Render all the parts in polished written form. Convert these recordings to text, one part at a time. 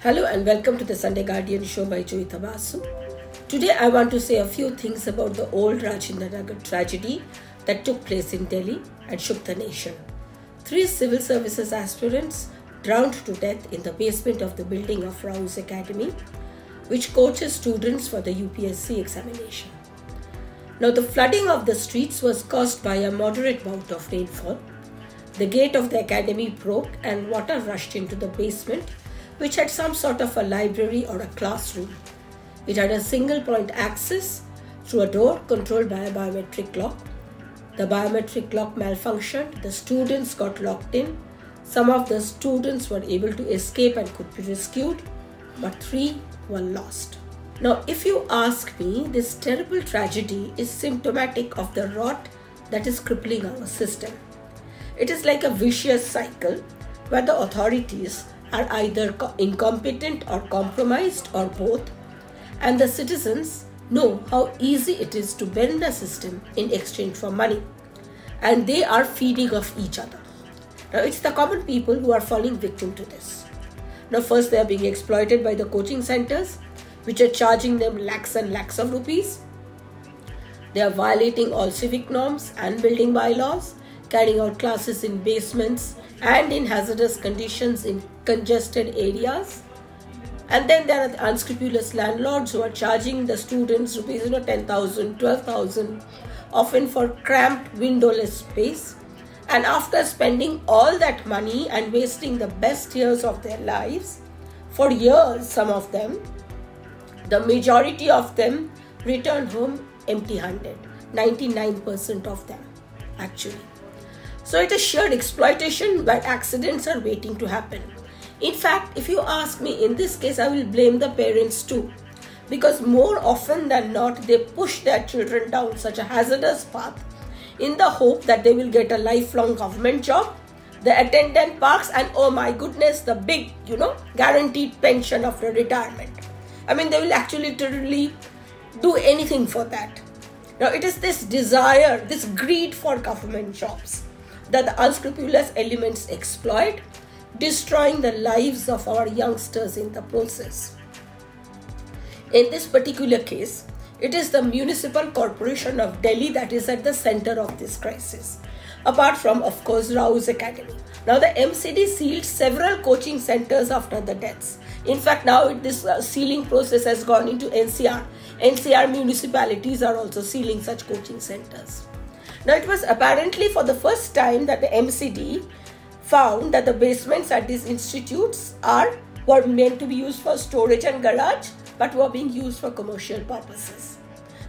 Hello and welcome to the Sunday Guardian show by Joyeeta Basu. Today I want to say a few things about the Old Rajinder Nagar tragedy that took place in Delhi and shook the nation. 3 civil services aspirants drowned to death in the basement of the building of Rouse Academy, which coaches students for the UPSC examination. Now the flooding of the streets was caused by a moderate bout of rainfall. The gate of the academy broke and water rushed into the basement, which had some sort of a library or a classroom. It had a single point access through a door controlled by a biometric lock. The biometric lock malfunctioned, the students got locked in. Some of the students were able to escape and could be rescued, but 3 were lost. Now, if you ask me, this terrible tragedy is symptomatic of the rot that is crippling our system. It is like a vicious cycle where the authorities are either incompetent or compromised or both, and the citizens know how easy it is to bend the system in exchange for money, and they are feeding off each other. Now it's the common people who are falling victim to this. Now first they are being exploited by the coaching centers, which are charging them lakhs and lakhs of rupees. They are violating all civic norms and building bylaws, carrying out classes in basements and in hazardous conditions in congested areas. And then there are the unscrupulous landlords who are charging the students rupees 10,000, 12,000, often for cramped windowless space. And after spending all that money and wasting the best years of their lives, for years some of them, the majority of them return home empty-handed, 99% of them actually. So it is sheer exploitation where accidents are waiting to happen. In fact, if you ask me, in this case, I will blame the parents too. Because more often than not, they push their children down such a hazardous path in the hope that they will get a lifelong government job, the attendant parks, and oh my goodness, the big, guaranteed pension after retirement. I mean, they will actually literally do anything for that. Now, it is this desire, this greed for government jobs that the unscrupulous elements exploit, destroying the lives of our youngsters in the process. In this particular case, it is the Municipal Corporation of Delhi that is at the center of this crisis, apart from, of course, Rouse Academy. Now, the MCD sealed several coaching centers after the deaths. In fact, now this sealing process has gone into NCR. NCR municipalities are also sealing such coaching centers. Now, it was apparently for the first time that the MCD found that the basements at these institutes were meant to be used for storage and garage, but were being used for commercial purposes.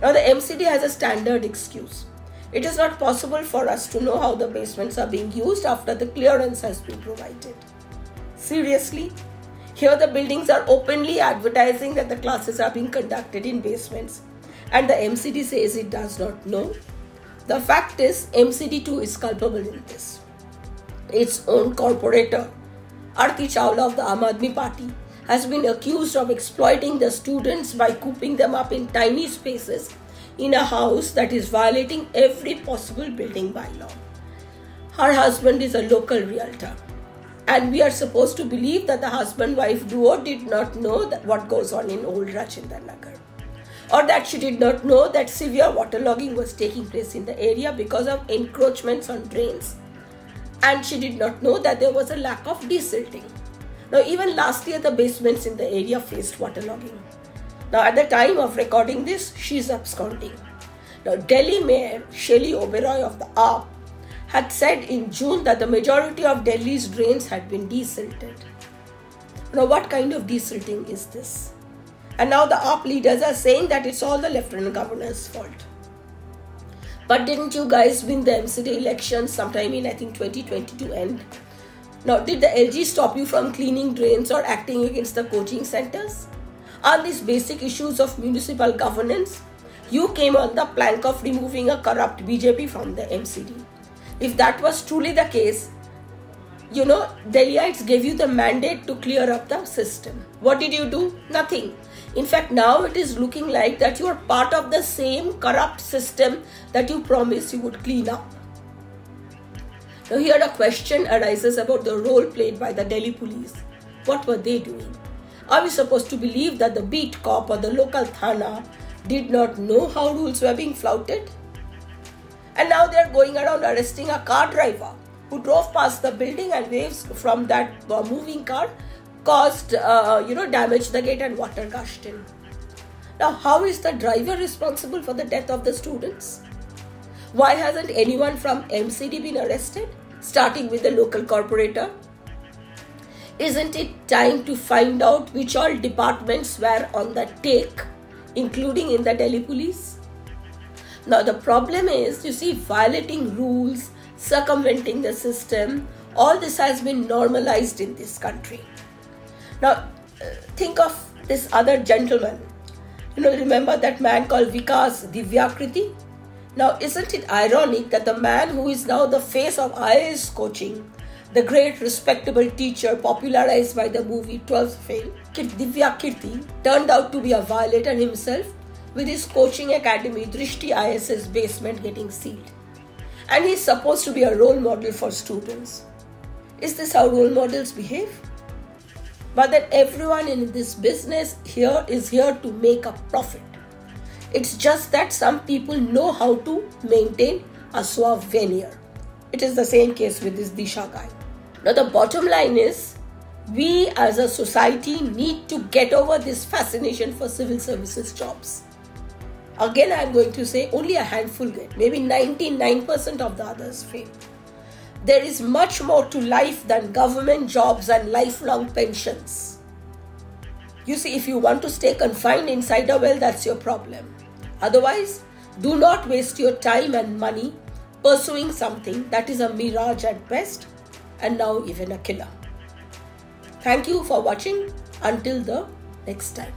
Now, the MCD has a standard excuse. It is not possible for us to know how the basements are being used after the clearance has been provided. Seriously? Here the buildings are openly advertising that the classes are being conducted in basements, and the MCD says it does not know. The fact is, MCD too is culpable in this. Its own corporator, Arti Chawla of the Aam Aadmi Party, has been accused of exploiting the students by cooping them up in tiny spaces in a house that is violating every possible building bylaw. Her husband is a local realtor, and we are supposed to believe that the husband-wife duo did not know what goes on in Old Rajinder Nagar, or that she did not know that severe waterlogging was taking place in the area because of encroachments on drains, and she did not know that there was a lack of desilting. Now, even last year, the basements in the area faced waterlogging. Now, at the time of recording this, she is absconding. Now, Delhi Mayor Shelly Oberoi of the AAP had said in June that the majority of Delhi's drains had been desilted. Now, what kind of desilting is this? And now the AAP leaders are saying that it's all the Lieutenant Governor's fault. But didn't you guys win the MCD elections sometime in, 2022 end? Now, did the LG stop you from cleaning drains or acting against the coaching centers? On these basic issues of municipal governance, you came on the plank of removing a corrupt BJP from the MCD. If that was truly the case, Delhiites gave you the mandate to clear up the system. What did you do? Nothing. In fact, now it is looking like that you are part of the same corrupt system that you promised you would clean up. Now here a question arises about the role played by the Delhi police. What were they doing? Are we supposed to believe that the beat cop or the local thana did not know how rules were being flouted? And now they are going around arresting a car driver who drove past the building and waves from that moving car caused, damage the gate and water gushed in. Now, how is the driver responsible for the death of the students? Why hasn't anyone from MCD been arrested, starting with the local corporator? Isn't it time to find out which all departments were on the take, including in the Delhi police? Now, the problem is, violating rules, circumventing the system, all this has been normalized in this country. Now, think of this other gentleman. Remember that man called Vikas Divyakriti? Now, isn't it ironic that the man who is now the face of IAS coaching, the great respectable teacher popularized by the movie 12th Fail, Divyakirti, turned out to be a violator himself with his coaching academy Drishti ISS basement getting sealed. And he's supposed to be a role model for students. Is this how role models behave? But then everyone in this business here is here to make a profit. It's just that some people know how to maintain a suave veneer. It is the same case with this Disha guy. Now the bottom line is, we as a society need to get over this fascination for civil services jobs. Again, I am going to say only a handful get, maybe 99% of the others fail. There is much more to life than government jobs and lifelong pensions. If you want to stay confined inside a well, that's your problem. Otherwise, do not waste your time and money pursuing something that is a mirage at best and now even a killer. Thank you for watching. Until the next time.